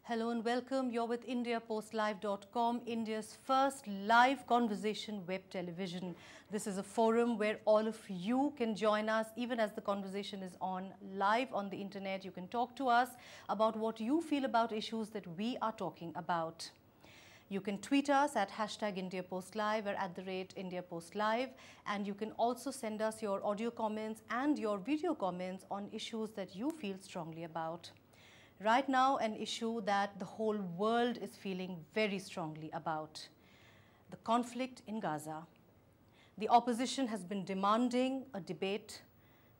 Hello and welcome. You're with IndiaPostLive.com, India's first live conversation web television. This is a forum where all of you can join us even as the conversation is on live on the internet. You can talk to us about what you feel about issues that we are talking about. You can tweet us at #IndiaPostLive or @IndiaPostLive, and you can also send us your audio comments and your video comments on issues that you feel strongly about. Right now, an issue that the whole world is feeling very strongly about: the conflict in Gaza. The opposition has been demanding a debate.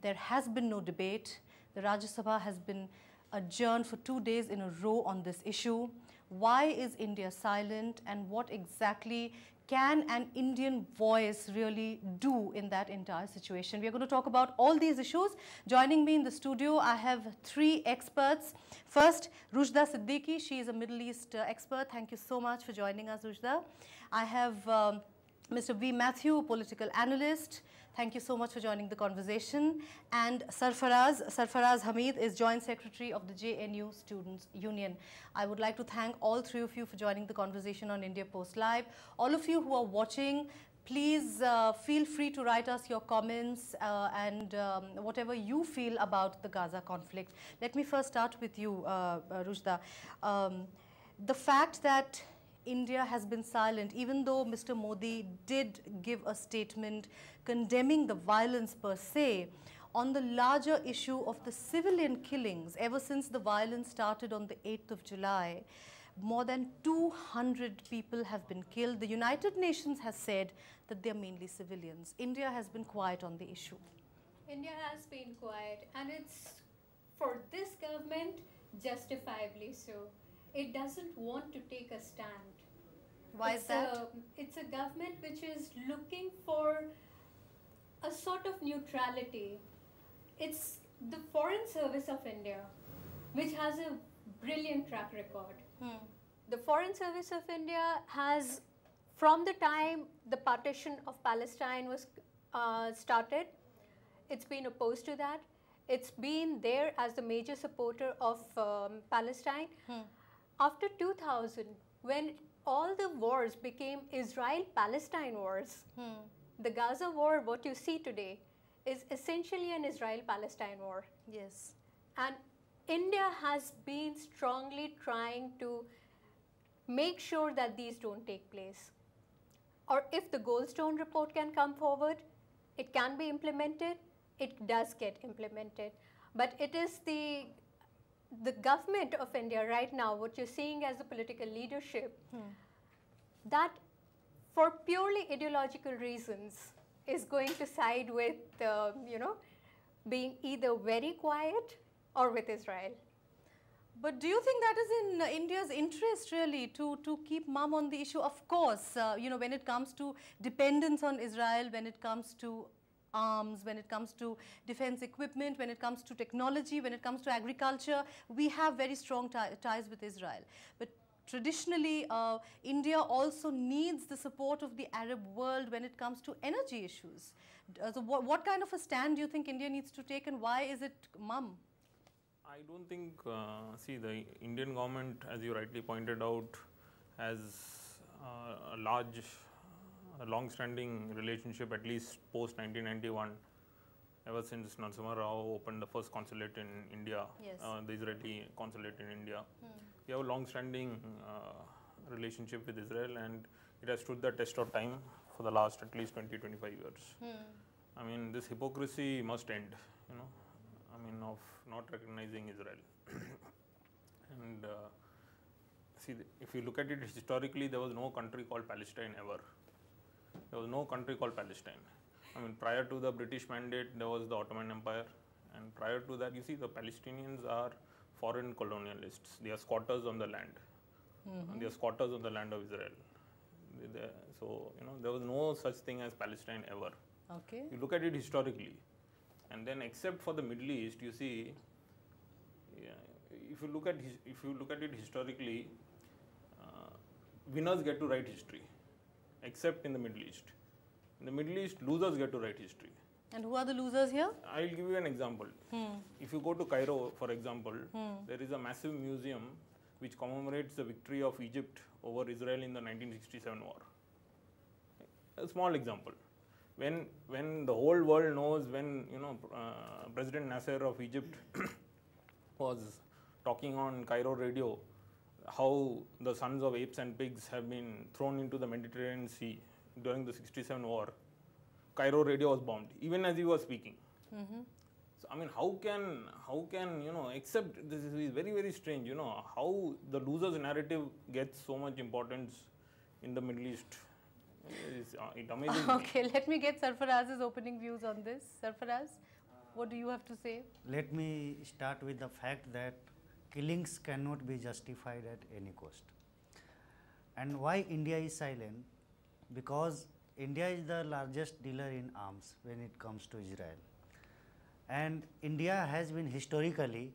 There has been no debate. The Rajya Sabha has been adjourned for 2 days in a row on this issue. Why is India silent, and what exactly can an Indian voice really do in that entire situation? We are going to talk about all these issues. Joining me in the studio, I have 3 experts. First, Rushda Siddiqui. She is a Middle East expert. Thank you so much for joining us, Rushda. I have Mr. V. Matthew, political analyst. Thank you so much for joining the conversation. And Sarfaraz Hamid is Joint Secretary of the JNU Students Union. I would like to thank all 3 of you for joining the conversation on India Post Live. All of you who are watching, please feel free to write us your comments and whatever you feel about the Gaza conflict. Let me first start with you, Rushda. The fact that India has been silent, even though Mr. Modi did give a statement condemning the violence per se, on the larger issue of the civilian killings, ever since the violence started on the 8th of July, more than 200 people have been killed. The United Nations has said that they are mainly civilians. India has been quiet on the issue. India has been quiet, and it's, for this government, justifiably so. It doesn't want to take a stand. Why is that? It's a government which is looking for a sort of neutrality. It's the Foreign Service of India, which has a brilliant track record. The Foreign Service of India has, from the time the partition of Palestine was started, it's been opposed to that. It's been there as the major supporter of Palestine. After 2000, when all the wars became Israel-Palestine wars, the Gaza war, what you see today, is essentially an Israel-Palestine war. Yes. And India has been strongly trying to make sure that these don't take place. Or if the Goldstone report can come forward, it can be implemented, it does get implemented. But it is the government of India right now, what you're seeing as the political leadership, that for purely ideological reasons is going to side with, being either very quiet or with Israel. But do you think that is in India's interest really to keep mum on the issue? Of course, when it comes to dependence on Israel, when it comes to arms, when it comes to defense equipment, when it comes to technology, when it comes to agriculture, we have very strong ties with Israel. But traditionally, India also needs the support of the Arab world when it comes to energy issues. So what kind of a stand do you think India needs to take, and why is it mum? I don't think, the Indian government, as you rightly pointed out, has a long-standing relationship, at least post-1991, ever since Narasimha Rao opened the first consulate in India, yes. The Israeli consulate in India. We have a long-standing relationship with Israel, and it has stood the test of time for the last at least 20-25 years. I mean, this hypocrisy must end, of not recognizing Israel. And if you look at it historically, there was no country called Palestine ever. There was no country called Palestine. I mean, prior to the British mandate, there was the Ottoman Empire. And prior to that, you see, the Palestinians are foreign colonialists. They are squatters on the land. And they are squatters on the land of Israel. So, there was no such thing as Palestine ever. Okay. You look at it historically. And then, except for the Middle East, you see, if you look at it historically, winners get to write history, except in the Middle East. In the Middle East, losers get to write history. And who are the losers here? I'll give you an example. If you go to Cairo, for example, there is a massive museum which commemorates the victory of Egypt over Israel in the 1967 war. A small example. When the whole world knows, when President Nasser of Egypt was talking on Cairo radio how the sons of apes and pigs have been thrown into the Mediterranean Sea during the 67 war, Cairo radio was bombed even as he was speaking. So I mean, how can except this is very, very strange, how the loser's narrative gets so much importance in the Middle East. It's amazing. Okay, let me get Sarfaraz's opening views on this. Sarfaraz, what do you have to say? Let me start with the fact that killings cannot be justified at any cost. And why India is silent? Because India is the largest dealer in arms when it comes to Israel. And India has been historically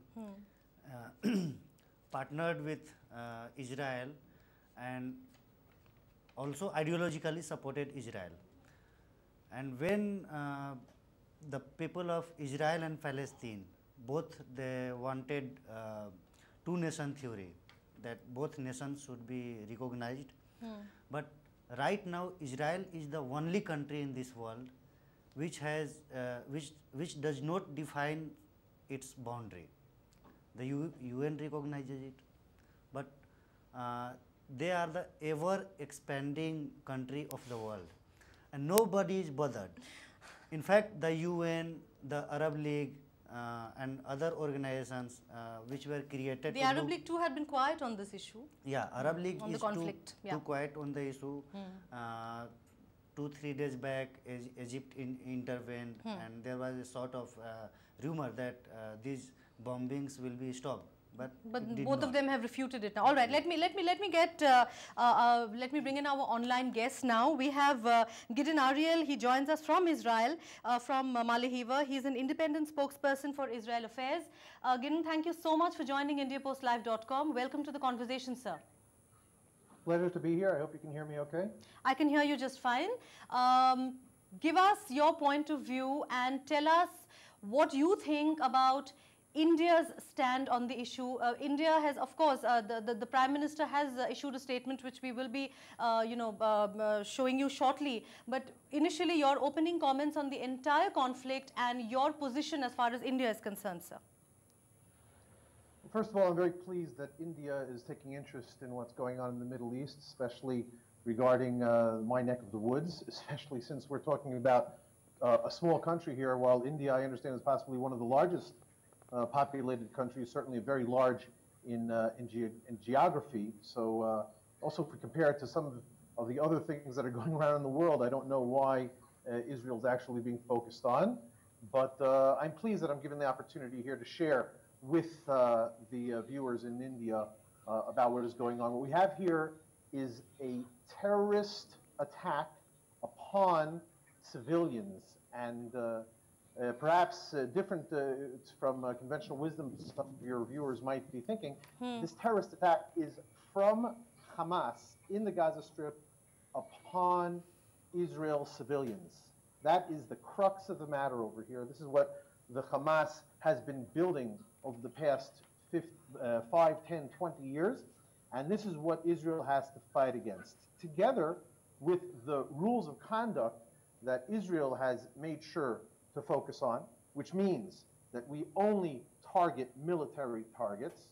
partnered with Israel and also ideologically supported Israel. And when the people of Israel and Palestine, both they wanted two-nation theory, that both nations should be recognized. But right now, Israel is the only country in this world which has which does not define its boundary. The UN recognizes it, but they are the ever expanding country of the world, and nobody is bothered. In fact, the UN, the Arab League, and other organizations which were created. The Arab League too had been quiet on this issue. Yeah, Arab League on is the conflict. too quiet on the issue. 2-3 days back, Egypt intervened, and there was a sort of rumor that these bombings will be stopped. But both of them have refuted it now. All right, let me bring in our online guest now. We have Gideon Ariel. He joins us from Israel, from Malihiva. He's an independent spokesperson for Israel Affairs. Gideon, thank you so much for joining IndiaPostLive.com. Welcome to the conversation, sir. Pleasure to be here. I hope you can hear me okay. I can hear you just fine. Give us your point of view and tell us what you think about India's stand on the issue. India has, of course, the Prime Minister has issued a statement which we will be, showing you shortly. But initially, your opening comments on the entire conflict and your position as far as India is concerned, sir. First of all, I'm very pleased that India is taking interest in what's going on in the Middle East, especially regarding my neck of the woods, especially since we're talking about a small country here, while India, I understand, is possibly one of the largest populated countries, certainly very large in geography. So also if we compare it to some of the other things that are going around in the world, I don't know why Israel's actually being focused on. But I'm pleased that I'm given the opportunity here to share with the viewers in India about what is going on. What we have here is a terrorist attack upon civilians, and perhaps different from conventional wisdom some of your viewers might be thinking, this terrorist attack is from Hamas in the Gaza Strip upon Israel civilians. That is the crux of the matter over here. This is what the Hamas has been building over the past 5, 10, 20 years, and this is what Israel has to fight against, together with the rules of conduct that Israel has made sure to focus on, which means that we only target military targets,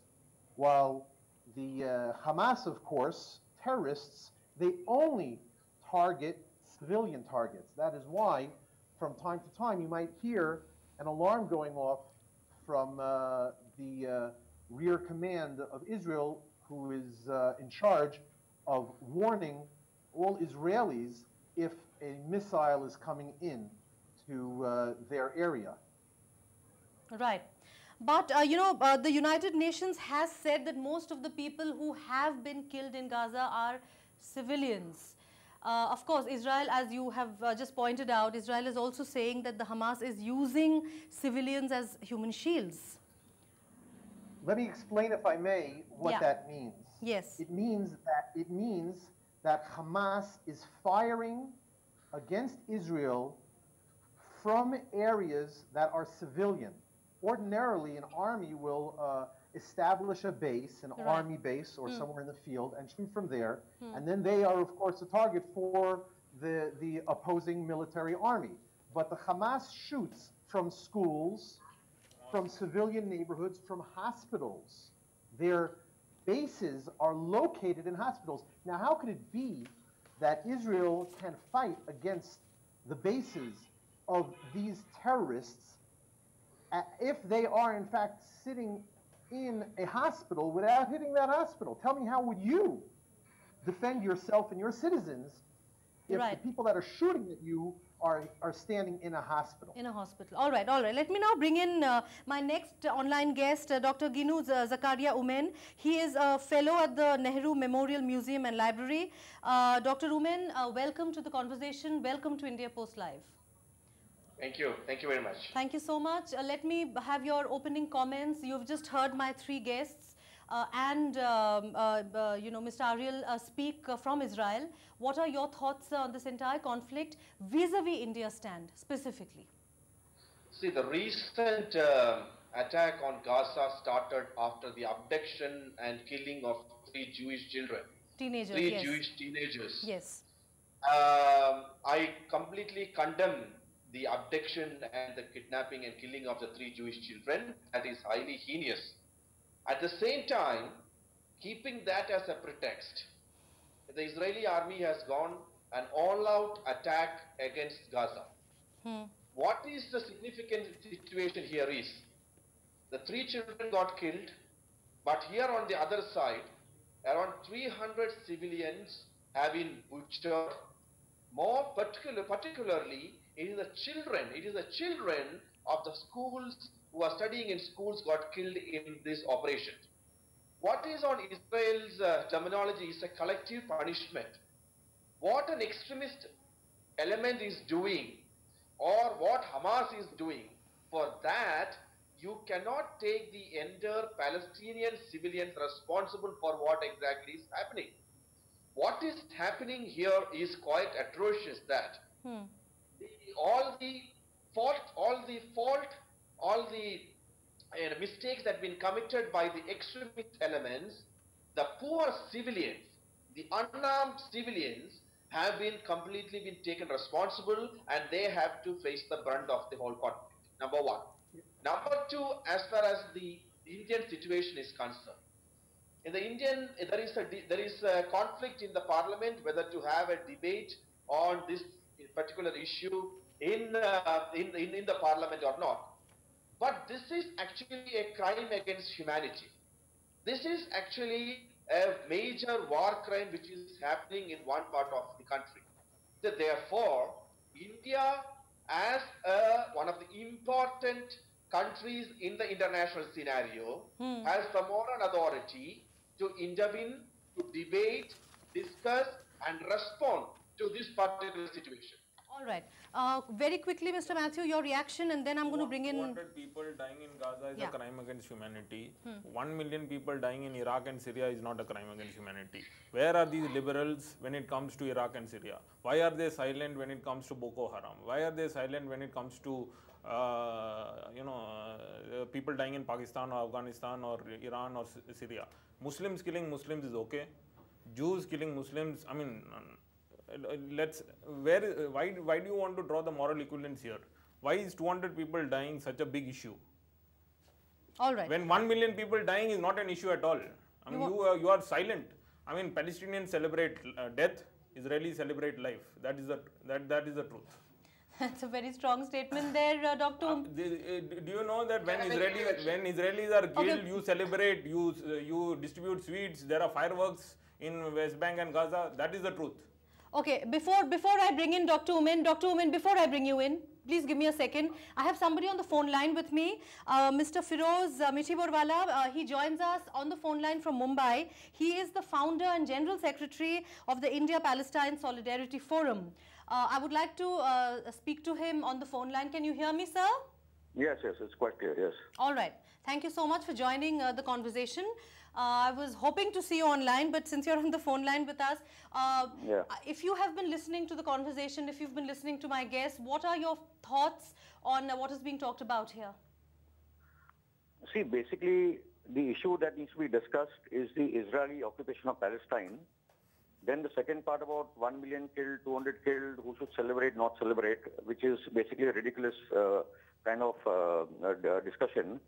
while the Hamas, of course, terrorists, they only target civilian targets. That is why, from time to time, you might hear an alarm going off from the rear command of Israel, who is in charge of warning all Israelis if a missile is coming in to their area. Right. But, the United Nations has said that most of the people who have been killed in Gaza are civilians. Of course, Israel, as you have just pointed out, Israel is also saying that the Hamas is using civilians as human shields. Let me explain, if I may, what that means. Yes. It means that Hamas is firing against Israel from areas that are civilian. Ordinarily, an army will establish a base, an Right. army base or somewhere in the field, and shoot from there. And then they are, of course, a target for the opposing military army. But the Hamas shoots from schools, from civilian neighborhoods, from hospitals. Their bases are located in hospitals. Now, how could it be that Israel can fight against the bases of these terrorists if they are, in fact, sitting in a hospital without hitting that hospital? Tell me, how would you defend yourself and your citizens if Right. the people that are shooting at you are standing in a hospital? In a hospital. All right, all right. Let me now bring in my next online guest, Dr. Ginu Zakaria Umen. He is a fellow at the Nehru Memorial Museum and Library. Dr. Umen, welcome to the conversation. Welcome to India Post Live. Thank you. Thank you very much. Thank you so much. Let me have your opening comments. You've just heard my three guests and Mr. Ariel speak from Israel. What are your thoughts on this entire conflict vis-a-vis India's stand specifically? See, the recent attack on Gaza started after the abduction and killing of 3 Jewish children. Teenagers, Three yes. Jewish teenagers. Yes. I completely condemn the abduction and the kidnapping and killing of the 3 Jewish children. That is highly heinous. At the same time, keeping that as a pretext, the Israeli army has gone an all-out attack against Gaza. What is the significant situation here is, the 3 children got killed, but here on the other side, around 300 civilians have been butchered. More particularly, it is the children of the schools who are studying in schools got killed in this operation. What is on Israel's terminology is a collective punishment. What an extremist element is doing, or what Hamas is doing, for that you cannot take the entire Palestinian civilians responsible for what exactly is happening. What is happening here is quite atrocious, that all the mistakes that have been committed by the extremist elements, the poor civilians, the unarmed civilians have been completely taken responsible, and they have to face the brunt of the whole conflict. Number one. Number two, as far as the Indian situation is concerned, in the Indian, there is a conflict in the parliament whether to have a debate on this particular issue in the parliament or not. But this is actually a crime against humanity. This is actually a major war crime which is happening in one part of the country. So therefore, India, as one of the important countries in the international scenario, has the moral authority to intervene, to debate, discuss, and respond to this particular situation. All right. Very quickly, Mr. Matthew, your reaction, and then I'm going to bring in... 200 people dying in Gaza is Yeah. a crime against humanity. 1 million people dying in Iraq and Syria is not a crime against humanity. Where are these liberals when it comes to Iraq and Syria? Why are they silent when it comes to Boko Haram? Why are they silent when it comes to people dying in Pakistan or Afghanistan or Iran or Syria? Muslims killing Muslims is okay. Jews killing Muslims, I mean, why do you want to draw the moral equivalence here? Why is 200 people dying such a big issue? All right. When 1 million people dying is not an issue at all. I mean, you are silent. I mean, Palestinians celebrate death, Israelis celebrate life. That is the truth. That's a very strong statement there, Dr. Do you know that when Israelis are killed, you celebrate, you distribute sweets, there are fireworks in West Bank and Gaza? That is the truth. Okay, before I bring in Dr. Umen, before I bring you in, please give me a second. I have somebody on the phone line with me, Mr. Firoz Mithi Borwala. He joins us on the phone line from Mumbai. He is the founder and general secretary of the India-Palestine Solidarity Forum. I would like to speak to him on the phone line. Can you hear me, sir? Yes, it's quite clear, yes. All right. Thank you so much for joining the conversation. I was hoping to see you online, but since you're on the phone line with us, if you have been listening to the conversation, if you've been listening to my guests, what are your thoughts on what is being talked about here? See, basically, the issue that needs to be discussed is the Israeli occupation of Palestine. Then the second part about 1 million killed, 200 killed, who should celebrate, not celebrate, which is basically a ridiculous kind of discussion.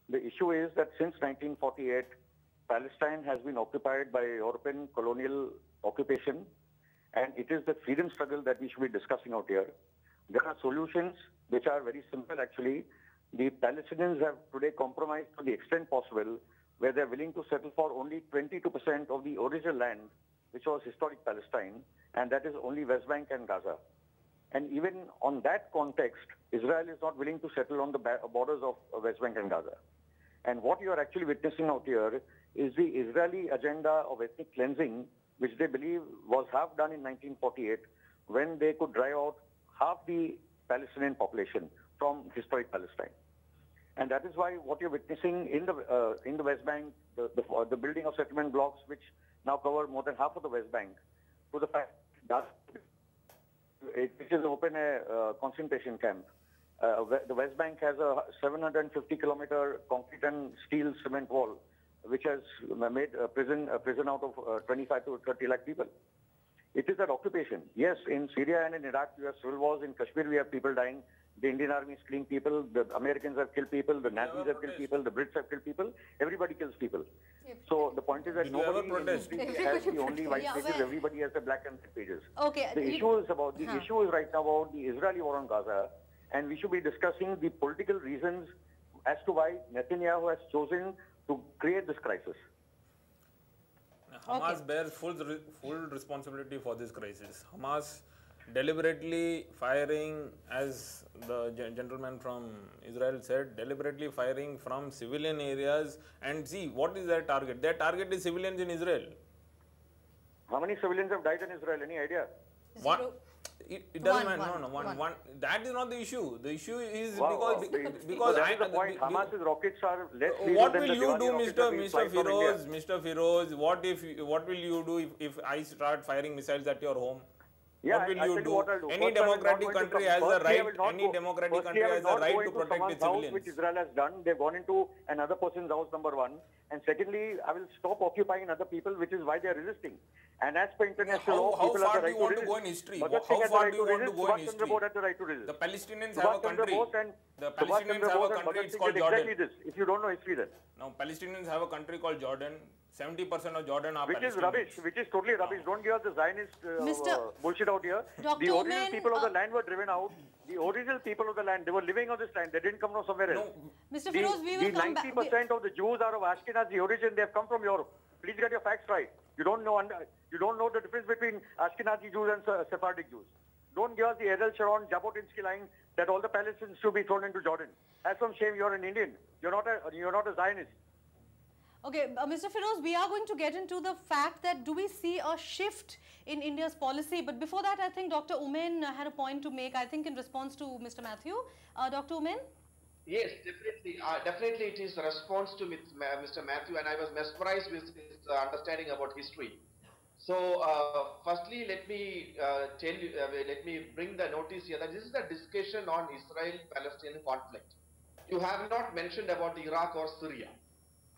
The issue is that since 1948, Palestine has been occupied by European colonial occupation, and it is the freedom struggle that we should be discussing out here. There are solutions which are very simple actually. The Palestinians have today compromised to the extent possible where they're willing to settle for only 22% of the original land, which was historic Palestine, and that is only West Bank and Gaza. And even on that context, Israel is not willing to settle on the borders of West Bank and Gaza. And what you are actually witnessing out here is the Israeli agenda of ethnic cleansing, which they believe was half done in 1948, when they could drive out half the Palestinian population from historic Palestine. And that is why what you're witnessing in the West Bank, the building of settlement blocks, which now cover more than half of the West Bank, to the fact that which is open a concentration camp. The West Bank has a 750-kilometer concrete and steel cement wall, which has made a prison out of 25 to 30 lakh people. It is that occupation. Yes, in Syria and in Iraq, we have civil wars. In Kashmir, we have people dying. The Indian army is killing people. The Americans have killed people. The Nazis have killed people. The Brits have killed people. Everybody kills people. So the point is that nobody has the only white pages. Everybody has the black and white pages. Okay. The issue is right now about the Israeli war on Gaza, and we should be discussing the political reasons as to why Netanyahu has chosen to create this crisis. Hamas bears full responsibility for this crisis. Hamas deliberately firing, as the gentleman from Israel said, deliberately firing from civilian areas. And see, what is their target? Their target is civilians in Israel. How many civilians have died in Israel? Any idea? One. It doesn't matter. One. That is not the issue. The issue is because that is the point. Hamas's rockets are less. What will you do, Mr. Firoz? What will you do if I start firing missiles at your home? Yeah, what will you do? Any democratic country has the right. Any democratic country has the right to protect its civilians. Which Israel has done. They've gone into another person's house, number one. And secondly, I will stop occupying other people, which is why they are resisting. And as per international law, people have the right to resist. How far do you want to go in history? How far do you want to go in history? The Palestinians have a country. The Palestinians have a country. It's called Jordan. Exactly this. If you don't know history, then. Now, Palestinians have a country called Jordan. 70% of Jordan are Which Palestinians. is rubbish, which is totally rubbish. Don't give us the Zionist bullshit out here. Dr. The original people of the land were driven out. The original people of the land, they were living on this land. They didn't come from somewhere else. Mr. Firoz, we will come back. 90% of the Jews are of Ashkenazi origin. They have come from Europe. Please get your facts right. You don't know the difference between Ashkenazi Jews and Sephardic Jews. Don't give us the Ariel Sharon, Jabotinsky line that all the Palestinians should be thrown into Jordan. Have some shame. You're an Indian. You're not a Zionist. Okay, Mr. Firoz, we are going to get into the fact that do we see a shift in India's policy? But before that, I think Dr. Umen had a point to make, I think in response to Mr. Matthew. Dr. Umen? Yes, definitely. Definitely it is a response to Mr. Matthew, and I was mesmerized with his understanding about history. So, firstly, let me tell you, let me bring the notice here that this is a discussion on Israel-Palestinian conflict. You have not mentioned about Iraq or Syria.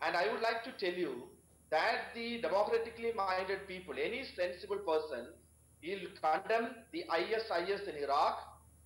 And I would like to tell you that the democratically minded people, any sensible person, will condemn the ISIS in Iraq.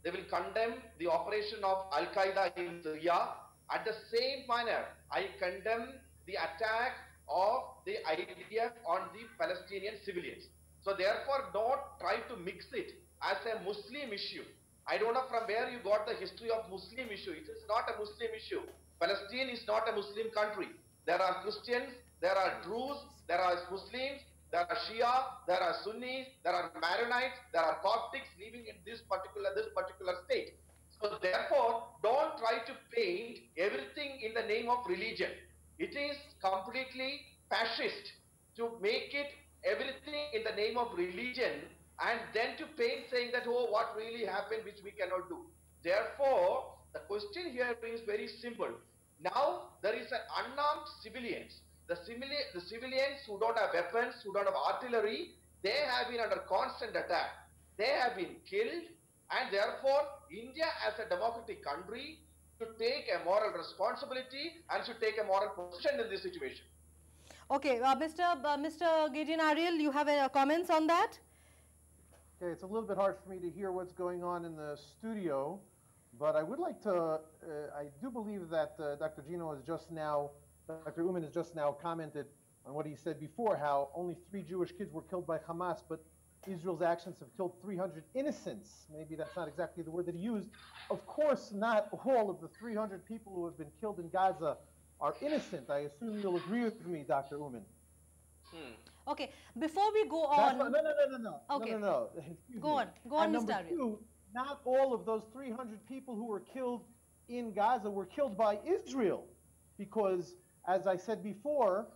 They will condemn the operation of Al-Qaeda in Syria. At the same manner, I condemn the attack of the IDF on the Palestinian civilians. So therefore, don't try to mix it as a Muslim issue. I don't know from where you got the history of Muslim issue. It is not a Muslim issue. Palestine is not a Muslim country. There are Christians, there are Druze, there are Muslims, there are Shia, there are Sunnis, there are Maronites, there are Coptics living in this particular state. So therefore, don't try to paint everything in the name of religion. It is completely fascist to make it everything in the name of religion and then to paint saying that, oh, what really happened which we cannot do. Therefore, the question here is very simple. Now, there is an unarmed civilians. The civilians who don't have weapons, who don't have artillery, they have been under constant attack. They have been killed, and therefore, India as a democratic country should take a moral responsibility and should take a moral position in this situation. Okay, Mr. Gideon Ariel, you have comments on that? Okay, it's a little bit hard for me to hear what's going on in the studio, but I would like to, I do believe that Dr. Uman has just now commented on what he said before, how only 3 Jewish kids were killed by Hamas, but Israel's actions have killed 300 innocents. Maybe that's not exactly the word that he used. Of course, not all of the 300 people who have been killed in Gaza are innocent. I assume you'll agree with me, Dr. Uman. Okay, before we go on... No. Okay. No. Go on, And Mr. number Ariel. 2, not all of those 300 people who were killed in Gaza were killed by Israel, because, as I said before,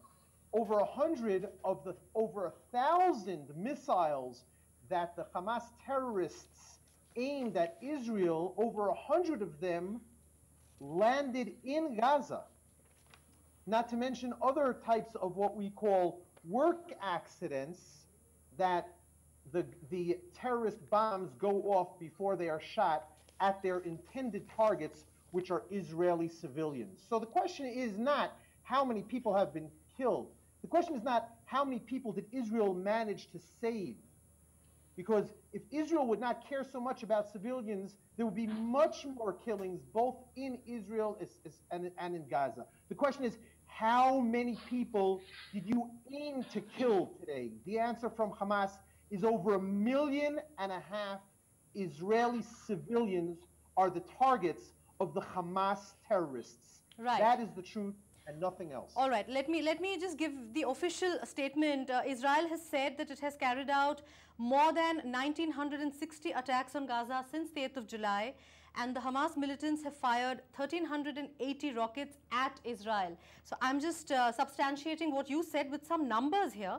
over 100 of the over 1,000 missiles that the Hamas terrorists aimed at Israel, over 100 of them landed in Gaza. Not to mention other types of what we call work accidents, that the terrorist bombs go off before they are shot at their intended targets, which are Israeli civilians. So the question is not how many people have been killed. The question is not how many people did Israel manage to save. Because if Israel would not care so much about civilians, there would be much more killings both in Israel and in Gaza. The question is, how many people did you aim to kill today? The answer from Hamas is over 1.5 million Israeli civilians are the targets of the Hamas terrorists. Right. That is the truth and nothing else. All right, let me just give the official statement. Israel has said that it has carried out more than 1,960 attacks on Gaza since the 8th of July, and the Hamas militants have fired 1,380 rockets at Israel. So I'm just substantiating what you said with some numbers here.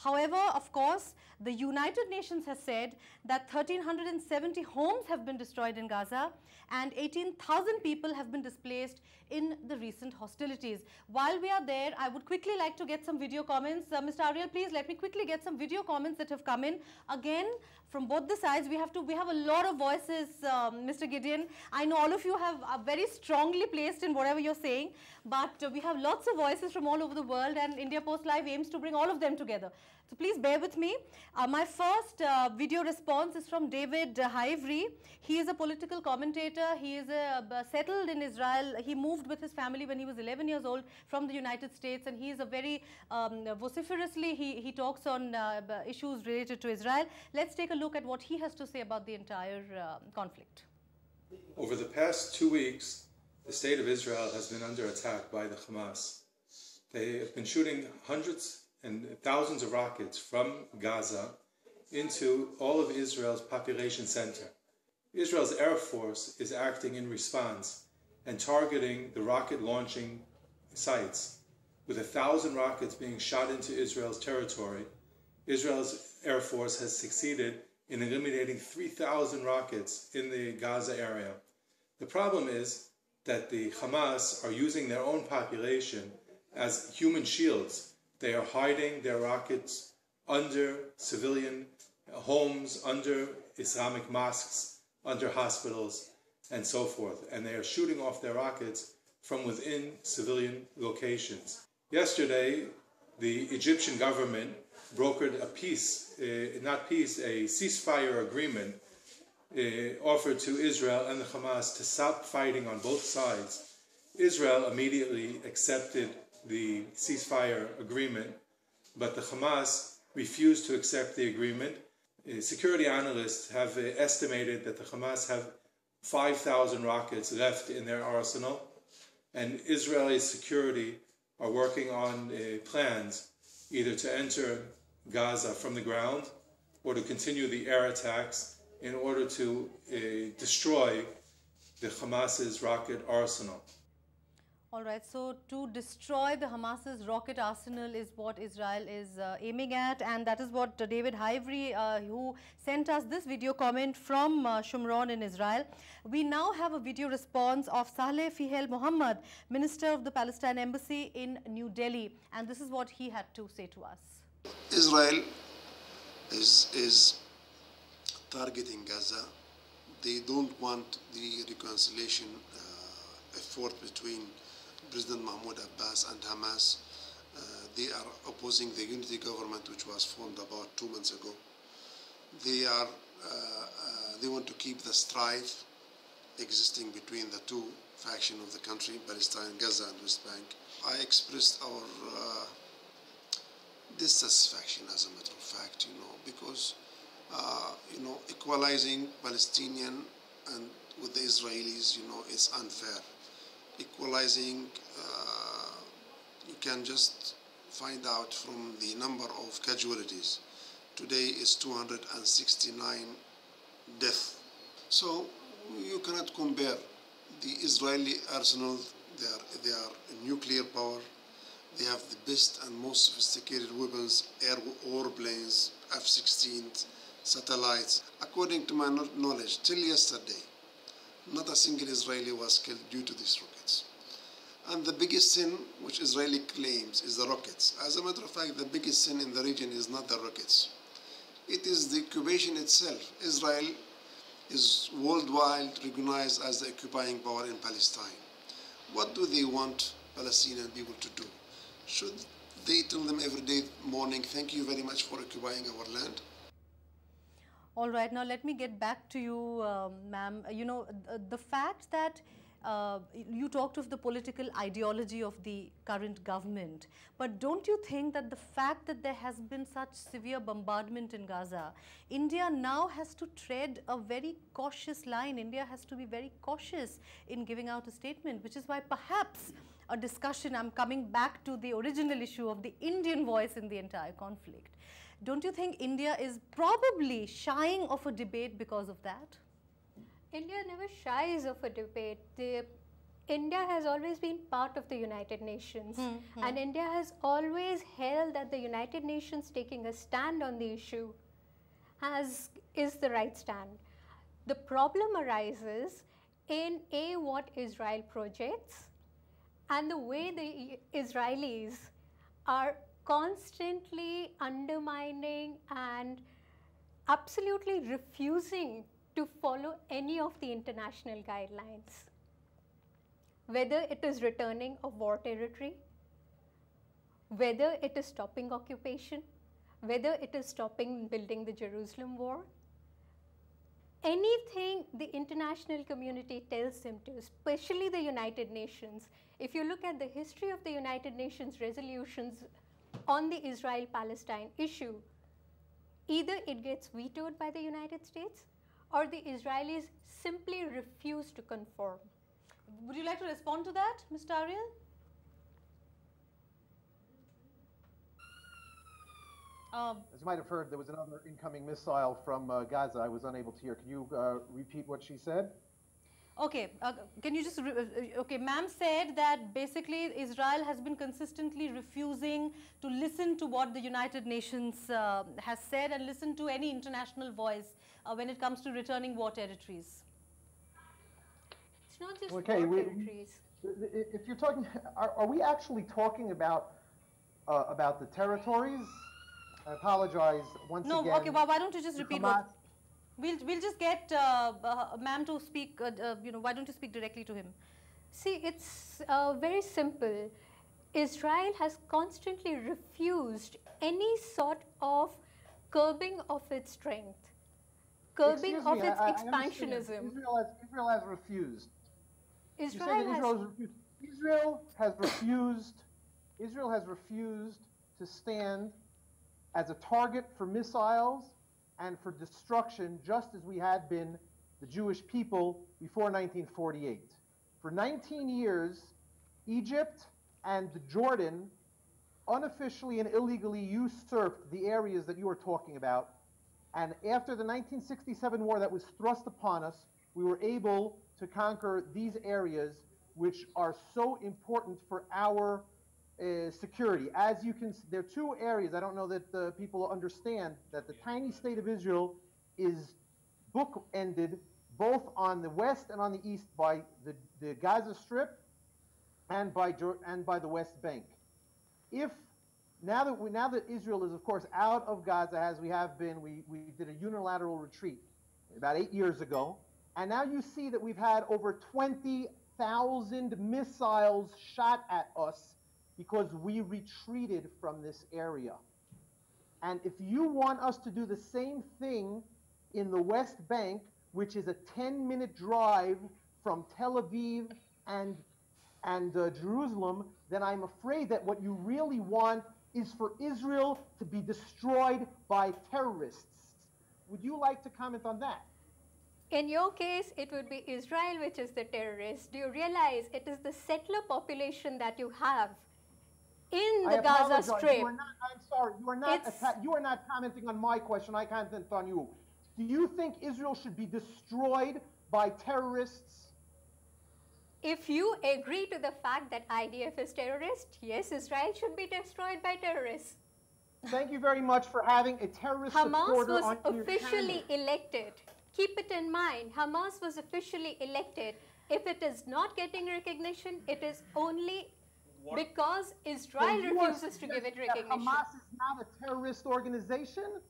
However, of course, the United Nations has said that 1,370 homes have been destroyed in Gaza and 18,000 people have been displaced in the recent hostilities. While we are there, I would quickly like to get some video comments. Mr. Ariel, please let me quickly get some video comments that have come in. Again, from both the sides, we have a lot of voices, Mr. Gideon. I know all of you are very strongly placed in whatever you're saying, but we have lots of voices from all over the world, and India Post Live aims to bring all of them together. So please bear with me. My first video response is from David Haivry. He is a political commentator. He is settled in Israel. He moved with his family when he was 11 years old from the United States, and he is a very vociferously, he talks on issues related to Israel. Let's take a look at what he has to say about the entire conflict. Over the past 2 weeks, the state of Israel has been under attack by the Hamas. They have been shooting hundreds and thousands of rockets from Gaza into all of Israel's population center. Israel's Air Force is acting in response and targeting the rocket launching sites. With 1,000 rockets being shot into Israel's territory, Israel's Air Force has succeeded in eliminating 3,000 rockets in the Gaza area. The problem is that the Hamas are using their own population as human shields. They are hiding their rockets under civilian homes, under Islamic mosques, under hospitals, and so forth. And they are shooting off their rockets from within civilian locations. Yesterday, the Egyptian government brokered a ceasefire agreement offered to Israel and the Hamas to stop fighting on both sides. Israel immediately accepted the ceasefire agreement, but the Hamas refused to accept the agreement. Security analysts have estimated that the Hamas have 5,000 rockets left in their arsenal, and Israeli security are working on plans either to enter Gaza from the ground or to continue the air attacks in order to destroy the Hamas's rocket arsenal. All right, so to destroy the Hamas's rocket arsenal is what Israel is aiming at, and that is what David Haivry, who sent us this video comment from Shomron in Israel. We now have a video response of Saleh Fihel Mohammed, Minister of the Palestine Embassy in New Delhi, and this is what he had to say to us. Israel is targeting Gaza. They don't want the reconciliation effort between President Mahmoud Abbas and Hamas. They are opposing the unity government which was formed about 2 months ago. They want to keep the strife existing between the two factions of the country, Palestine, Gaza, and West Bank. I expressed our dissatisfaction, as a matter of fact, because equalizing Palestinian and with the Israelis, is unfair. Equalizing, you can just find out from the number of casualties. Today is 269 deaths. So you cannot compare the Israeli arsenal. They are a nuclear power. They have the best and most sophisticated weapons, warplanes, F-16, satellites. According to my knowledge, till yesterday, not a single Israeli was killed due to these rockets. And the biggest sin which Israeli claims is the rockets. As a matter of fact, the biggest sin in the region is not the rockets. It is the occupation itself. Israel is worldwide recognized as the occupying power in Palestine. What do they want Palestinian people to do? Should they tell them every day morning, thank you very much for occupying our land? All right, now let me get back to you, ma'am. The fact that you talked of the political ideology of the current government, but don't you think that the fact that there has been such severe bombardment in Gaza, India now has to tread a very cautious line. India has to be very cautious in giving out a statement, which is why perhaps a discussion, I'm coming back to the original issue of the Indian voice in the entire conflict. Don't you think India is probably shying of a debate because of that? India never shies of a debate. India has always been part of the United Nations, and India has always held that the United Nations taking a stand on the issue is the right stand. The problem arises in what Israel projects and the way the Israelis are constantly undermining and absolutely refusing to follow any of the international guidelines. Whether it is returning of war territory, whether it is stopping occupation, whether it is stopping building the Jerusalem wall, anything the international community tells them to, especially the United Nations. If you look at the history of the United Nations resolutions on the Israel-Palestine issue, either it gets vetoed by the United States or the Israelis simply refuse to conform. Would you like to respond to that, Mr. Ariel? As you might have heard, there was another incoming missile from Gaza. I was unable to hear. Can you repeat what she said? Okay, can you just, okay, ma'am said that basically Israel has been consistently refusing to listen to what the United Nations has said and listen to any international voice when it comes to returning war territories. It's not just Okay, war territories. If you're talking, are we actually talking about the territories? I apologize once again. No, okay, well, why don't you just repeat what? We'll just get ma'am to speak, why don't you speak directly to him? See, it's very simple. Israel has constantly refused any sort of curbing of its strength, curbing of its expansionism. Israel has refused. Israel has refused to stand as a target for missiles and for destruction, just as we had been the Jewish people before 1948. For 19 years, Egypt and Jordan unofficially and illegally usurped the areas that you are talking about. And after the 1967 war that was thrust upon us, we were able to conquer these areas, which are so important for our security. As you can, there are two areas. I don't know that people understand that the tiny state of Israel is bookended both on the west and on the east by the Gaza Strip and by the West Bank. If now that Israel is of course out of Gaza, as we have been, we did a unilateral retreat about 8 years ago, and now you see that we've had over 20 1,000 missiles shot at us because we retreated from this area. And if you want us to do the same thing in the West Bank, which is a 10-minute drive from Tel Aviv and Jerusalem, then I'm afraid that what you really want is for Israel to be destroyed by terrorists. Would you like to comment on that? In your case, it would be Israel which is the terrorist. Do you realize it is the settler population that you have in the Gaza Strip? I'm sorry. You are not commenting on my question. I comment on you. Do you think Israel should be destroyed by terrorists? If you agree to the fact that IDF is terrorist, yes, Israel should be destroyed by terrorists. Thank you very much for having a terrorist supporter on your Hamas was officially elected. Keep it in mind, Hamas was officially elected. If it is not getting recognition, it is only because Israel refuses to give it recognition. Hamas is not a terrorist organization?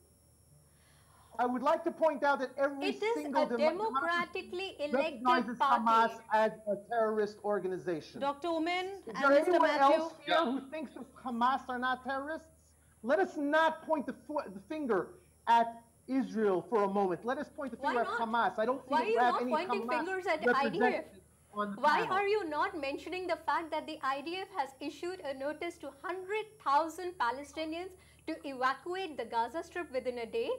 I would like to point out that every single democratically elected recognizes party. Hamas as a terrorist organization. Dr. Omen Is and there Mr. anyone Matthew? else here who thinks that Hamas are not terrorists? Let us not point the finger at Israel for a moment. Let us point the finger at Hamas. I don't see Why are that you we have not any pointing Hamas fingers at represented IDF? on the Why panel. are you not mentioning the fact that the IDF has issued a notice to 100,000 Palestinians to evacuate the Gaza Strip within a day?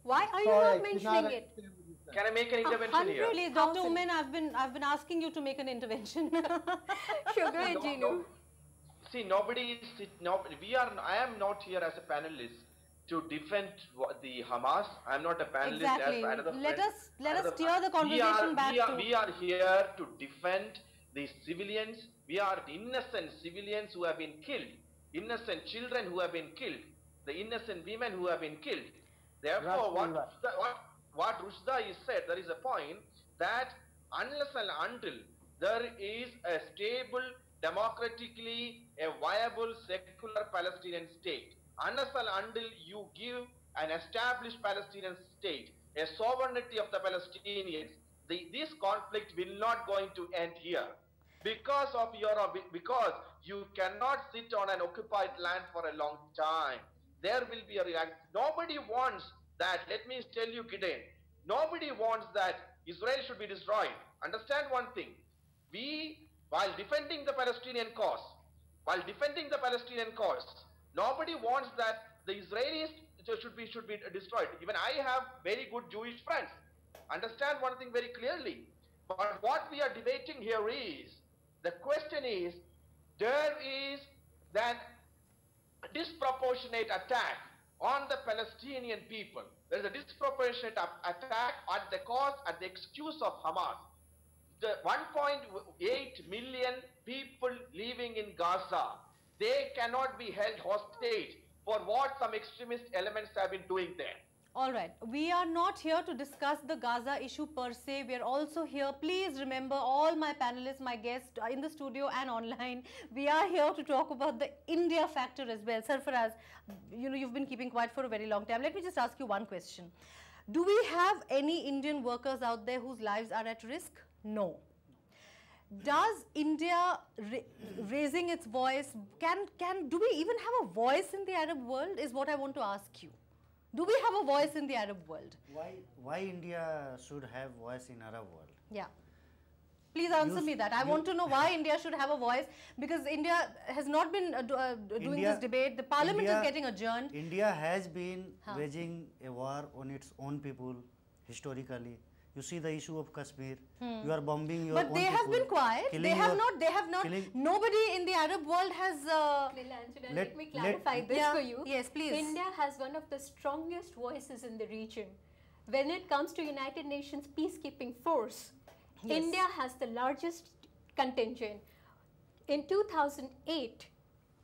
Why are you not mentioning it? Can I make an intervention here? Please, Dr. Omen, I've been asking you to make an intervention. Sure, go ahead, Ginu. See, I am not here as a panelist to defend the Hamas. I'm not a panelist. Exactly. As another Let friend. us steer the conversation back to... We are here to defend the civilians. We are the innocent civilians who have been killed. Innocent children who have been killed. The innocent women who have been killed. Therefore, what Rushda is said, there is a point that unless and until there is a stable, democratically a viable, secular Palestinian state, unless and until you give an established Palestinian state, a sovereignty of the Palestinians, this conflict will not going to end here. Because you cannot sit on an occupied land for a long time. There will be a reaction. Nobody wants that. Let me tell you, Gideon. Nobody wants that Israel should be destroyed. Understand one thing. While defending the Palestinian cause, nobody wants that the Israelis should be destroyed. Even I have very good Jewish friends. Understand one thing very clearly. But what we are debating here is, the question is, there is that disproportionate attack on the Palestinian people. There is a disproportionate attack at the excuse of Hamas. The 1.8 million people living in Gaza, they cannot be held hostage for what some extremist elements have been doing there. All right, we are not here to discuss the Gaza issue per se. We are also here, please remember, all my panelists, my guests in the studio and online, we are here to talk about the India factor as well. Sarfaraz, you've been keeping quiet for a very long time. Let me just ask you one question. Do we have any Indian workers out there whose lives are at risk? No. Does India raising its voice, do we even have a voice in the Arab world is what I want to ask you. Do we have a voice in the Arab world? Why India should have voice in Arab world? Yeah. Please answer me that. I want to know why India should have a voice, because India has not been doing this debate. The parliament is getting adjourned. India has been waging a war on its own people historically. You see the issue of Kashmir. You are bombing your own people. But they have been quiet. They have not. Nobody in the Arab world has... let me clarify this for you. Yes, please. India has one of the strongest voices in the region. When it comes to United Nations peacekeeping force, India has the largest contingent. In 2008,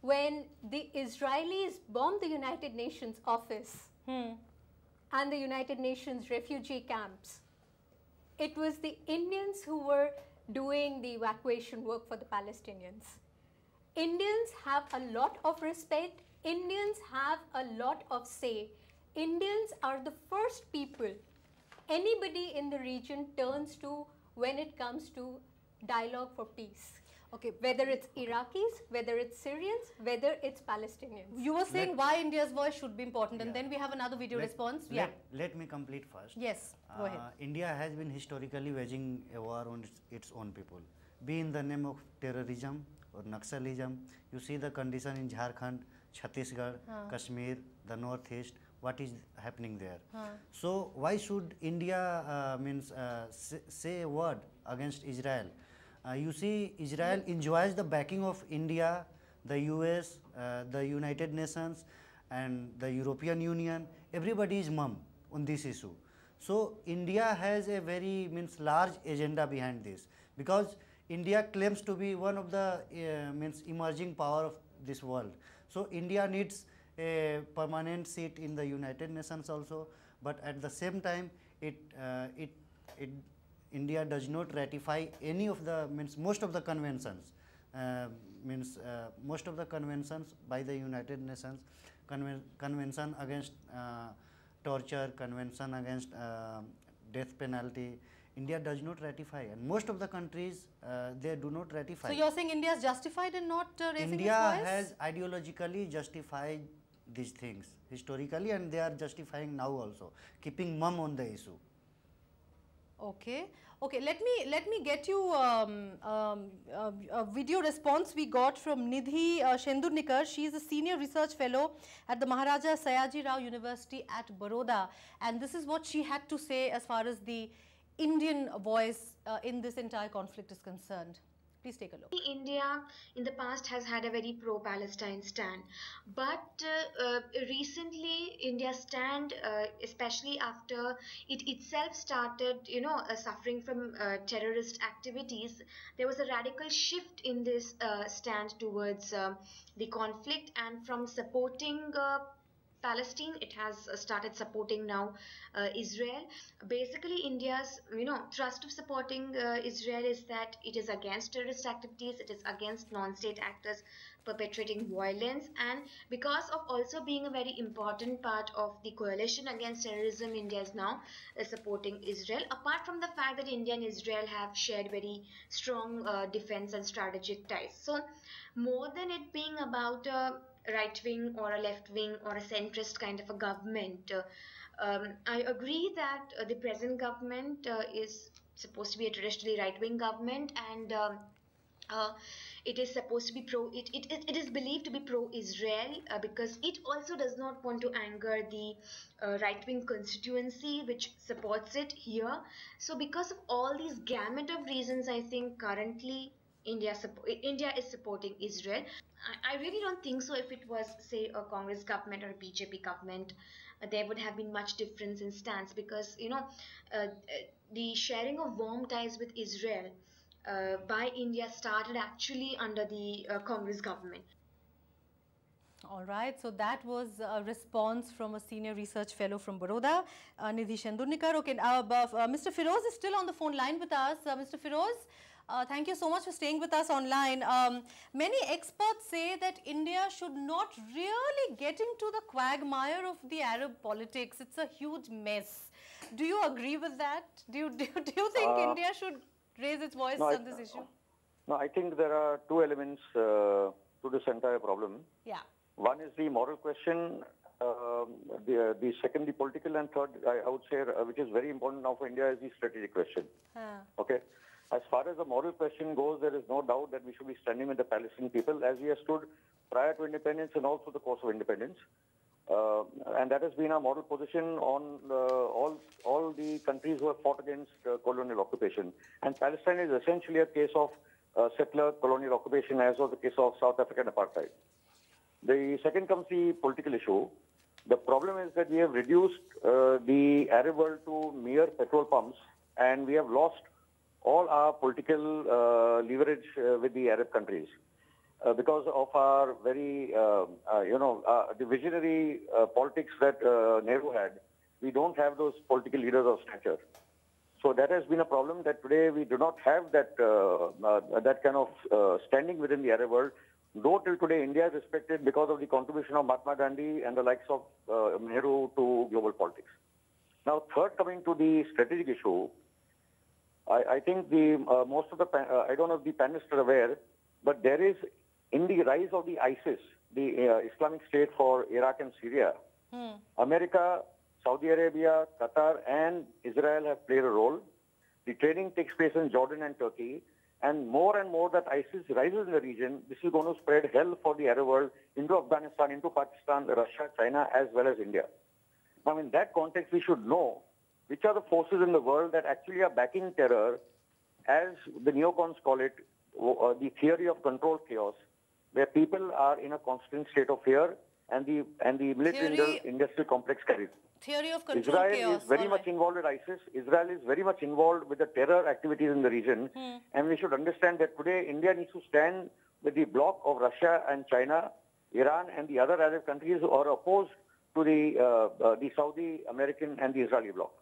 when the Israelis bombed the United Nations office and the United Nations refugee camps, it was the Indians who were doing the evacuation work for the Palestinians. Indians have a lot of respect. Indians have a lot of say. Indians are the first people anybody in the region turns to when it comes to dialogue for peace. Okay. Whether it's Iraqis, whether it's Syrians, whether it's Palestinians. You were saying why India's voice should be important, and then we have another video response. Let me complete first. Yes, go ahead. India has been historically waging a war on its own people, be in the name of terrorism or Naxalism. You see the condition in Jharkhand, Chhattisgarh, Kashmir, the northeast. What is happening there? So why should India say a word against Israel? You see, Israel enjoys the backing of India, the US, the United Nations, and the European Union. Everybody is mum on this issue. So India has a very large agenda behind this, because India claims to be one of the emerging power of this world. So India needs a permanent seat in the United Nations also, but at the same time, India does not ratify any of the most of the conventions. Most of the conventions by the United Nations, Convention against torture, Convention against death penalty, India does not ratify, and most of the countries they do not ratify. So you're saying India is justified in not raising India its voice? has ideologically justified these things historically, and they are justifying now also, keeping mum on the issue. Okay. Okay, let me get you a video response we got from Nidhi Shendurnikar. She is a senior research fellow at the Maharaja Sayaji Rao University at Baroda, and this is what she had to say as far as the Indian voice in this entire conflict is concerned. Please take a look. India in the past has had a very pro-Palestine stand, but recently India's stand, especially after it itself started, suffering from terrorist activities, there was a radical shift in this stand towards the conflict, and from supporting Palestine, it has started supporting now Israel. Basically, India's thrust of supporting Israel is that it is against terrorist activities, it is against non-state actors perpetrating violence, and because of also being a very important part of the coalition against terrorism, India is now supporting Israel. Apart from the fact that India and Israel have shared very strong defense and strategic ties, so more than it being about right wing or a left wing or a centrist kind of a government, I agree that the present government is supposed to be a traditionally right wing government, and it is supposed to be it is believed to be pro-Israel because it also does not want to anger the right-wing constituency which supports it here. So because of all these gamut of reasons, I think currently India is supporting Israel. I really don't think so. If it was, say, a Congress government or a BJP government, there would have been much difference in stance, because the sharing of warm ties with Israel by India started actually under the Congress government. All right, so that was a response from a senior research fellow from Baroda, Nidhi Shendurnikar. Okay, Mr. Firoz is still on the phone line with us. Mr. Firoz, thank you so much for staying with us online. Many experts say that India should not really get into the quagmire of the Arab politics. It's a huge mess. Do you agree with that? Do you think India should raise its voice on this issue? No, I think there are two elements to this entire problem. Yeah. One is the moral question, the second the political, and third, I would say, which is very important now for India, is the strategic question. Okay. As far as the moral question goes, there is no doubt that we should be standing with the Palestinian people as we have stood prior to independence and also the course of independence. And that has been our moral position on all the countries who have fought against colonial occupation. And Palestine is essentially a case of settler colonial occupation, as was the case of South African apartheid. The second comes the political issue. The problem is that we have reduced the Arab world to mere petrol pumps, and we have lost all our political leverage with the Arab countries. Because of our very, the visionary politics that Nehru had, we don't have those political leaders of stature. So that has been a problem, that today we do not have that that kind of standing within the Arab world. Though till today India is respected because of the contribution of Mahatma Gandhi and the likes of Nehru to global politics. Now, third, coming to the strategic issue, I think the most of the, I don't know if the panelists are aware, but there is, in the rise of the ISIS, the Islamic State for Iraq and Syria, America, Saudi Arabia, Qatar, and Israel have played a role. The training takes place in Jordan and Turkey, and more that ISIS rises in the region, this is going to spread hell for the Arab world into Afghanistan, into Pakistan, Russia, China, as well as India. Now, in that context, we should know which are the forces in the world that actually are backing terror, as the neocons call it, the theory of controlled chaos, where people are in a constant state of fear, and the military industrial complex carries. Theory of controlled chaos. Israel is very much involved with ISIS. Israel is very much involved with the terror activities in the region. And we should understand that today India needs to stand with the bloc of Russia and China, Iran, and the other Arab countries who are opposed to the Saudi, American, and the Israeli bloc.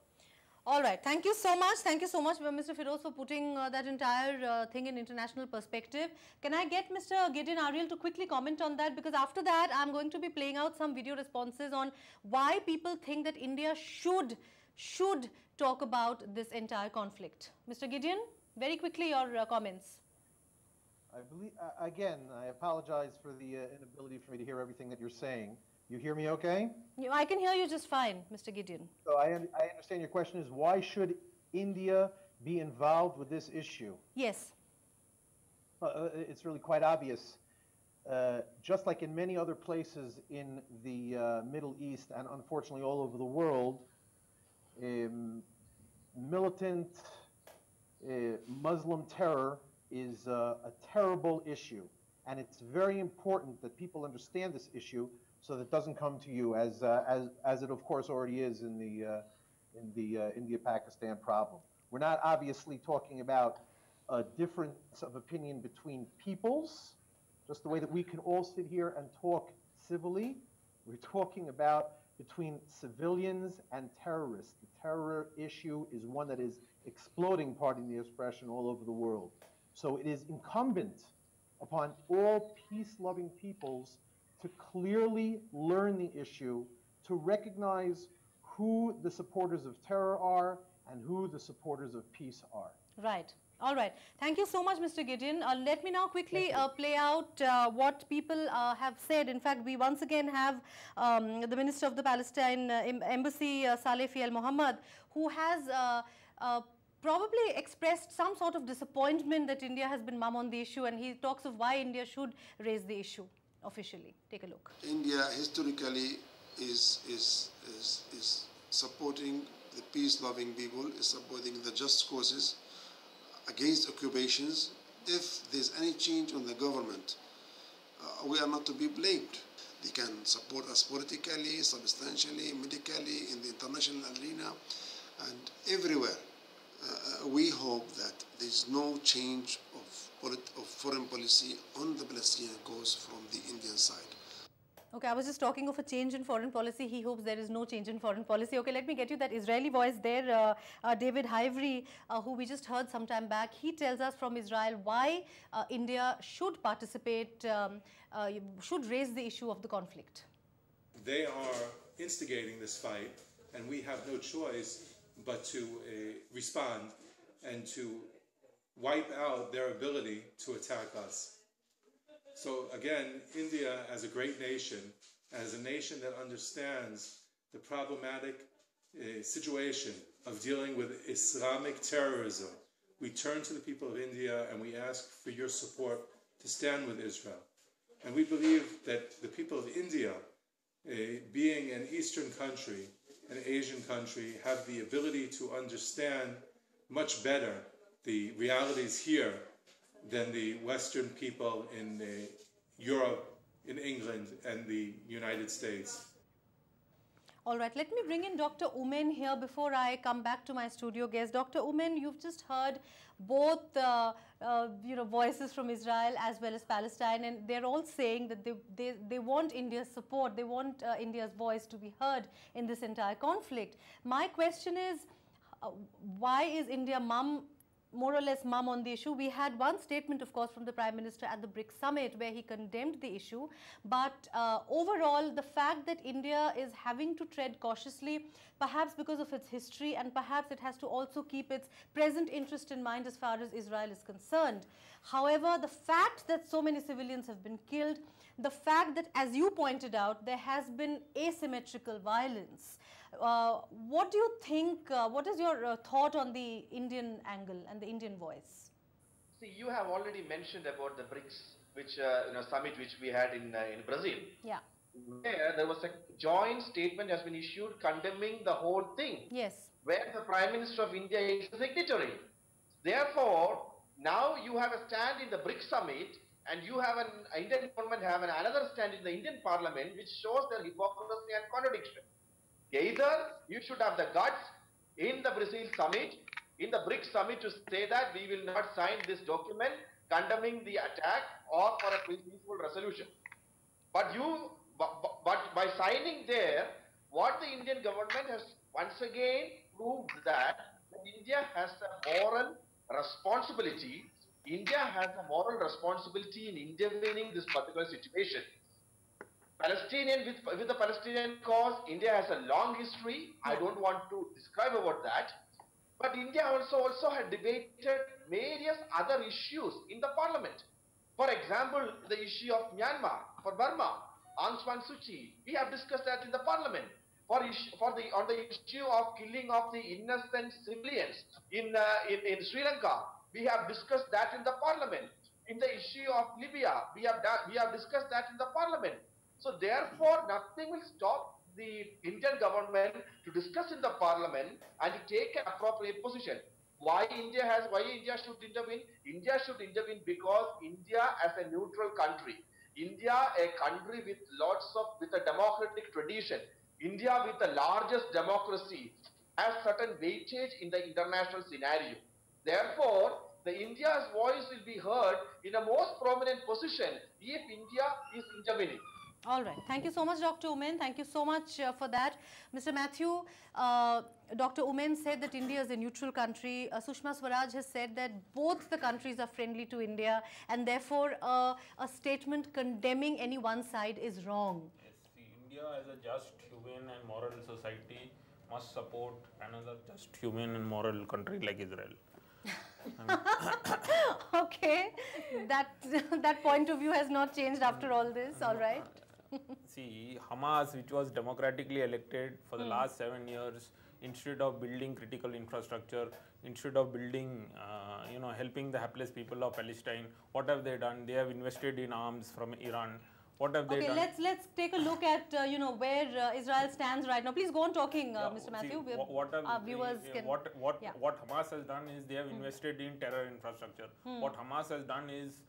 All right. Thank you so much. Thank you so much, Mr. Firoz, for putting that entire thing in international perspective. Can I get Mr. Gideon Ariel to quickly comment on that? Because after that, I'm going to be playing out some video responses on why people think that India should talk about this entire conflict. Mr. Gideon, very quickly your comments. I believe, again, I apologize for the inability for me to hear everything that you're saying. You hear me okay? I can hear you just fine, Mr. Gideon. So I understand your question is, why should India be involved with this issue? Yes. It's really quite obvious. Just like in many other places in the Middle East and unfortunately all over the world, militant Muslim terror is a terrible issue. And it's very important that people understand this issue so that it doesn't come to you as it of course already is in the India-Pakistan problem. We're not obviously talking about a difference of opinion between peoples, just the way that we can all sit here and talk civilly. We're talking about between civilians and terrorists. The terror issue is one that is exploding, pardon the expression, all over the world. So it is incumbent upon all peace-loving peoples to clearly learn the issue, to recognize who the supporters of terror are and who the supporters of peace are. Right. All right. Thank you so much, Mr. Gideon. Let me now quickly play out what people have said. In fact, we once again have the Minister of the Palestine Embassy, Saleh Al Mohammed, who has probably expressed some sort of disappointment that India has been mum on the issue, and he talks of why India should raise the issue officially. Take a look. India historically is supporting the peace-loving people, is supporting the just causes against occupations. If there's any change on the government, we are not to be blamed. They can support us politically, substantially, medically, in the international arena, and everywhere. We hope that there's no change of foreign policy on the Palestinian cause from the Indian side. Okay, I was just talking of a change in foreign policy. He hopes there is no change in foreign policy. Okay, let me get you that Israeli voice there, David Hivery, who we just heard some time back. He tells us from Israel why India should participate, should raise the issue of the conflict. They are instigating this fight, and we have no choice but to respond and to wipe out their ability to attack us. So again, India as a great nation, as a nation that understands the problematic situation of dealing with Islamic terrorism, we turn to the people of India and we ask for your support to stand with Israel. And we believe that the people of India, being an Eastern country, an Asian country, have the ability to understand much better the realities here than the Western people in Europe, in England, and the United States. All right, let me bring in Dr. Umen here before I come back to my studio guest. Dr. Umen, you've just heard both voices from Israel as well as Palestine, and they're all saying that they want India's support, they want India's voice to be heard in this entire conflict. My question is, why is India mum more or less mum on the issue. We had one statement, of course, from the Prime Minister at the BRICS summit where he condemned the issue. But overall, the fact that India is having to tread cautiously, perhaps because of its history, and perhaps it has to also keep its present interest in mind as far as Israel is concerned. However, the fact that so many civilians have been killed, the fact that, as you pointed out, there has been asymmetrical violence. What do you think, what is your thought on the Indian angle and the Indian voice? See, you have already mentioned about the BRICS, which summit which we had in Brazil. Yeah. Where there was a joint statement has been issued condemning the whole thing. Yes. Where the Prime Minister of India is the signatory. Therefore, now you have a stand in the BRICS summit, and you have an Indian government have another stand in the Indian Parliament, which shows their hypocrisy and contradiction. Either you should have the guts in the Brazil summit, in the BRICS summit, to say that we will not sign this document condemning the attack or for a peaceful resolution. But by signing there, what the Indian government has once again proved that India has a moral responsibility. India has a moral responsibility in intervening this particular situation. With the Palestinian cause, India has a long history. I don't want to describe about that. But India also had debated various other issues in the parliament. For example, the issue of Myanmar, for Burma, Aung San Suu Kyi, we have discussed that in the parliament. On the issue of killing of the innocent civilians in Sri Lanka, we have discussed that in the parliament. In the issue of Libya, we have discussed that in the parliament. So therefore, nothing will stop the Indian government to discuss in the parliament and to take an appropriate position. Why India should intervene? India should intervene because India as a neutral country, India a country with a democratic tradition, India with the largest democracy has certain weightage in the international scenario. Therefore, the India's voice will be heard in a most prominent position if India is intervening. All right. Thank you so much, Dr. Umen. Thank you so much for that. Mr. Matthew, Dr. Umen said that India is a neutral country. Sushma Swaraj has said that both the countries are friendly to India, and therefore a statement condemning any one side is wrong. Yes, see, India as a just, humane and moral society must support another just, humane and moral country like Israel. Okay, that point of view has not changed after all this, all right. See, Hamas, which was democratically elected for the last 7 years, instead of building critical infrastructure, instead of building, helping the hapless people of Palestine, what have they done? They have invested in arms from Iran. What have they done? Okay, let's take a look at where Israel stands right now. Please go on talking, Mr. Matthew. What Hamas has done is they have invested in terror infrastructure. What Hamas has done is,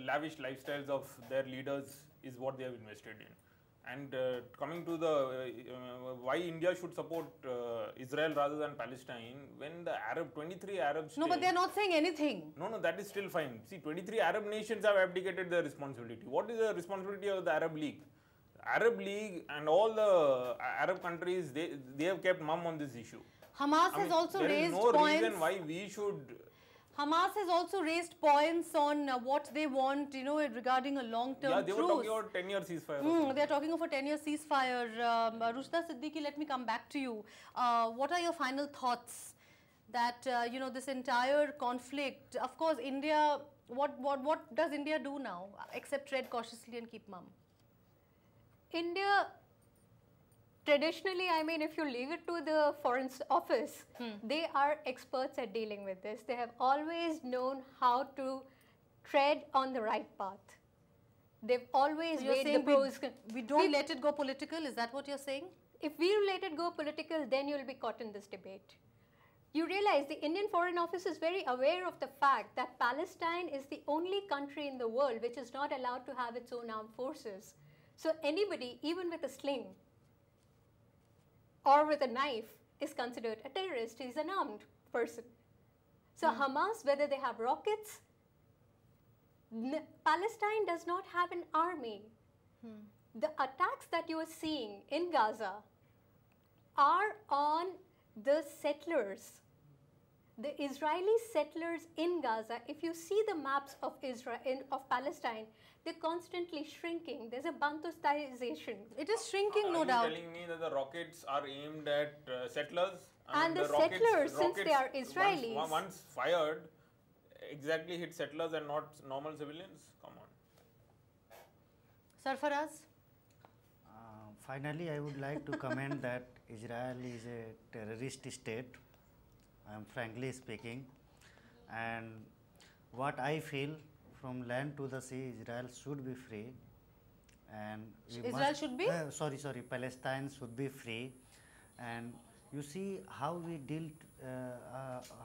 lavish lifestyles of their leaders is what they have invested in. And coming to the why India should support Israel rather than Palestine, when the 23 Arab states... No, but they are not saying anything. No, that is still fine. See, 23 Arab nations have abdicated their responsibility. What is the responsibility of the Arab League? Arab League and all the Arab countries, they have kept mum on this issue. Hamas has also raised points. There is no reason why we should... Hamas has also raised points on what they want, regarding a long-term truce. Yeah, they were talking about 10-year ceasefire. They are talking of a 10-year ceasefire. Rushda Siddiqui, let me come back to you. What are your final thoughts that, this entire conflict, of course, India, what does India do now except tread cautiously and keep mum? India, traditionally, I mean, if you leave it to the Foreign Office, they are experts at dealing with this. They have always known how to tread on the right path. They've always weighed the pros. We don't let it go political, is that what you're saying? If we let it go political, then you'll be caught in this debate. You realize the Indian Foreign Office is very aware of the fact that Palestine is the only country in the world which is not allowed to have its own armed forces. So anybody, even with a sling or with a knife, is considered a terrorist. He's an armed person. So Hamas, whether they have rockets, Palestine does not have an army. The attacks that you are seeing in Gaza are on the settlers. the Israeli settlers in Gaza, if you see the maps of Israel, of Palestine, they're constantly shrinking. There's a Bantustization. It is shrinking, no Are doubt. you telling me that the rockets are aimed at settlers? And the settlers, since they are Israelis. Once fired, exactly hit settlers and not normal civilians? Come on. Sarfaraz? Finally, I would like to comment that Israel is a terrorist state. I am frankly speaking, and what I feel, from land to the sea, Israel should be free, and Israel should be? Sorry, Palestine should be free, and you see how we dealt,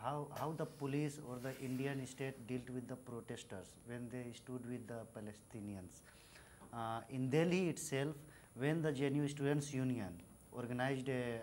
how the police or the Indian state dealt with the protesters when they stood with the Palestinians. In Delhi itself, when the JNU Students Union organized a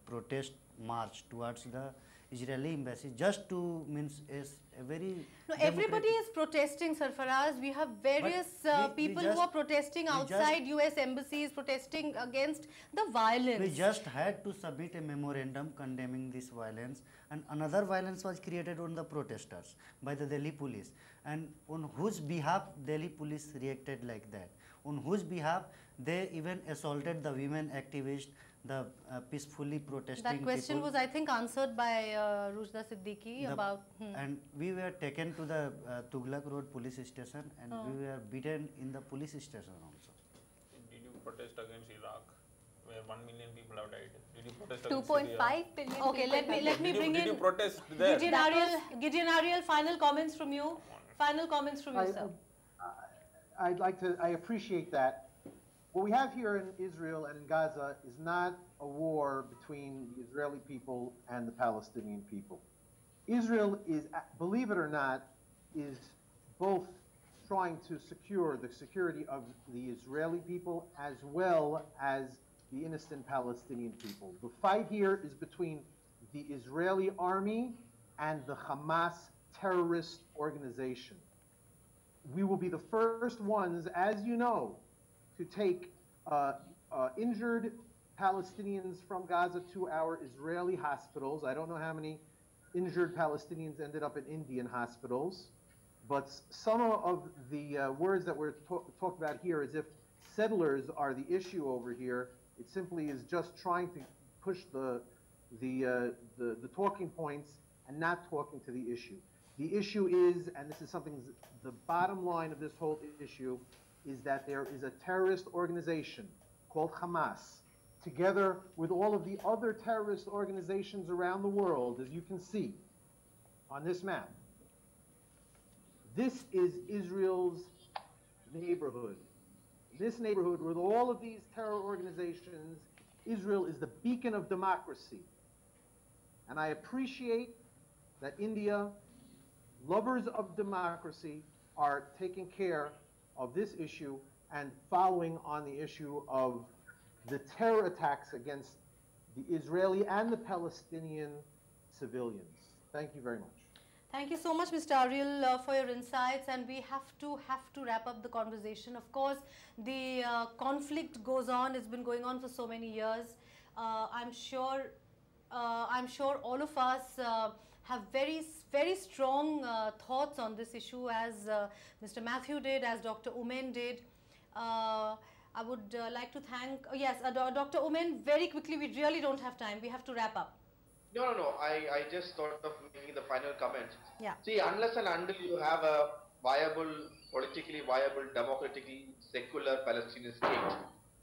protest march towards the Israeli embassy, just to means is a very no, everybody is protesting, Sarfaraz. We have various people who are protesting outside US embassies, protesting against the violence. We just had to submit a memorandum condemning this violence, and another violence was created on the protesters by the Delhi police, and on whose behalf Delhi police reacted like that, on whose behalf they even assaulted the women activists, the peacefully protesting That question people. was, I think, answered by Rushda Siddiqui about... And we were taken to the Tughlaq Road police station, and we were beaten in the police station also. Did you protest against Iraq, where 1 million people have died? Did you protest against 2.5 billion. Okay, let me bring Did in you protest there? Gideon Ariel, final comments from you. Final comments from you, sir. I appreciate that. What we have here in Israel and in Gaza is not a war between the Israeli people and the Palestinian people. Israel is, believe it or not, is both trying to secure the security of the Israeli people as well as the innocent Palestinian people. The fight here is between the Israeli army and the Hamas terrorist organization. We will be the first ones, as you know, to take injured Palestinians from Gaza to our Israeli hospitals. I don't know how many injured Palestinians ended up in Indian hospitals, but some of the words that we're talking about here, as if settlers are the issue over here, it simply is just trying to push the talking points and not talking to the issue. The issue is, and this is something, the bottom line of this whole issue, is that there is a terrorist organization called Hamas, together with all of the other terrorist organizations around the world, as you can see on this map. This is Israel's neighborhood. This neighborhood, with all of these terror organizations, Israel is the beacon of democracy. And I appreciate that India, lovers of democracy, are taking care of this issue and following on the issue of the terror attacks against the Israeli and the Palestinian civilians. Thank you very much. Thank you so much, Mr. Ariel, for your insights, and we have to wrap up the conversation. Of course, the conflict goes on. It's been going on for so many years. I'm sure all of us have very strong thoughts on this issue, as Mr. Matthew did, as Dr. Umen did. I would like to thank, Dr. Umen, very quickly, we really don't have time. We have to wrap up. No. I just thought of making the final comment. Yeah. See, unless and until you have a viable, politically viable, democratically secular Palestinian state,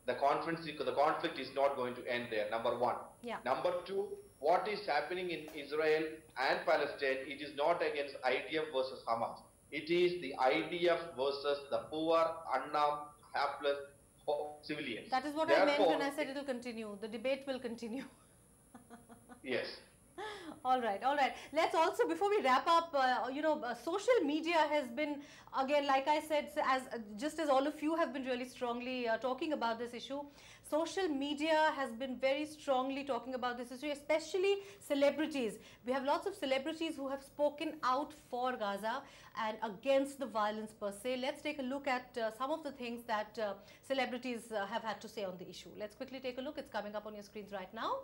the conflict is not going to end there, number one. Yeah. Number two, what is happening in Israel and Palestine, it is not against IDF versus Hamas. It is the IDF versus the poor, unarmed, helpless civilians. That is what I meant when I said it will continue. The debate will continue. Yes. All right. Let's also, before we wrap up, social media has been, again, like I said, just as all of you have been really strongly talking about this issue, social media has been very strongly talking about this issue, especially celebrities. We have lots of celebrities who have spoken out for Gaza and against the violence per se. Let's take a look at some of the things that celebrities have had to say on the issue. Let's quickly take a look. It's coming up on your screens right now.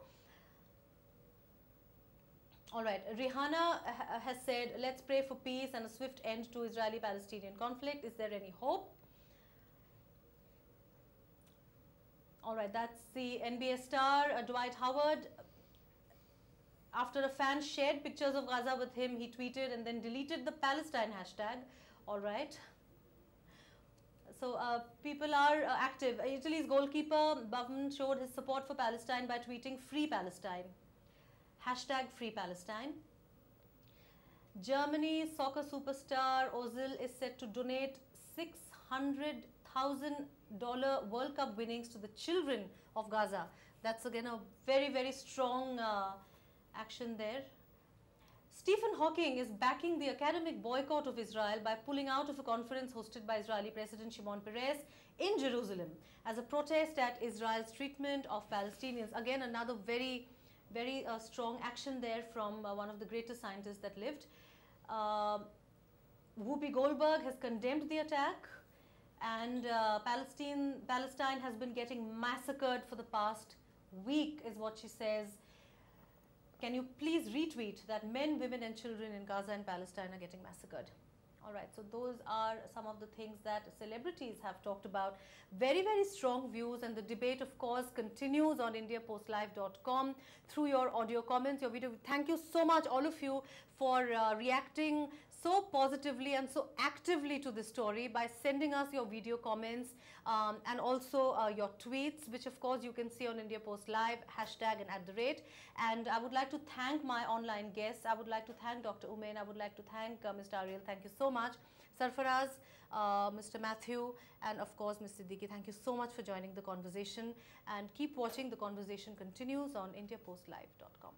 All right, Rihanna has said, let's pray for peace and a swift end to Israeli-Palestinian conflict. Is there any hope? All right, that's the NBA star, Dwight Howard. After a fan shared pictures of Gaza with him, he tweeted and then deleted the Palestine hashtag. All right. So people are active. Italy's goalkeeper, Bavman, showed his support for Palestine by tweeting Free Palestine. Hashtag Free Palestine. Germany's soccer superstar Ozil is set to donate $600,000 World Cup winnings to the children of Gaza. That's again a very, very strong action there. Stephen Hawking is backing the academic boycott of Israel by pulling out of a conference hosted by Israeli President Shimon Peres in Jerusalem as a protest at Israel's treatment of Palestinians. Again, another very strong action there from one of the greatest scientists that lived. Whoopi Goldberg has condemned the attack, and Palestine has been getting massacred for the past week, is what she says. Can you please retweet that men, women and children in Gaza and Palestine are getting massacred? All right, so those are some of the things that celebrities have talked about. Very, very strong views, and the debate, of course, continues on IndiaPostLive.com through your audio comments, your video. Thank you so much, all of you, for reacting so positively and so actively to this story by sending us your video comments and also your tweets, which of course you can see on India Post Live, hashtag and @. And I would like to thank my online guests. I would like to thank Dr. Umain. I would like to thank Mr. Ariel. Thank you so much. Sarfaraz, Mr. Matthew, and of course Ms. Siddiqui. Thank you so much for joining the conversation, and keep watching. The conversation continues on IndiaPostLive.com.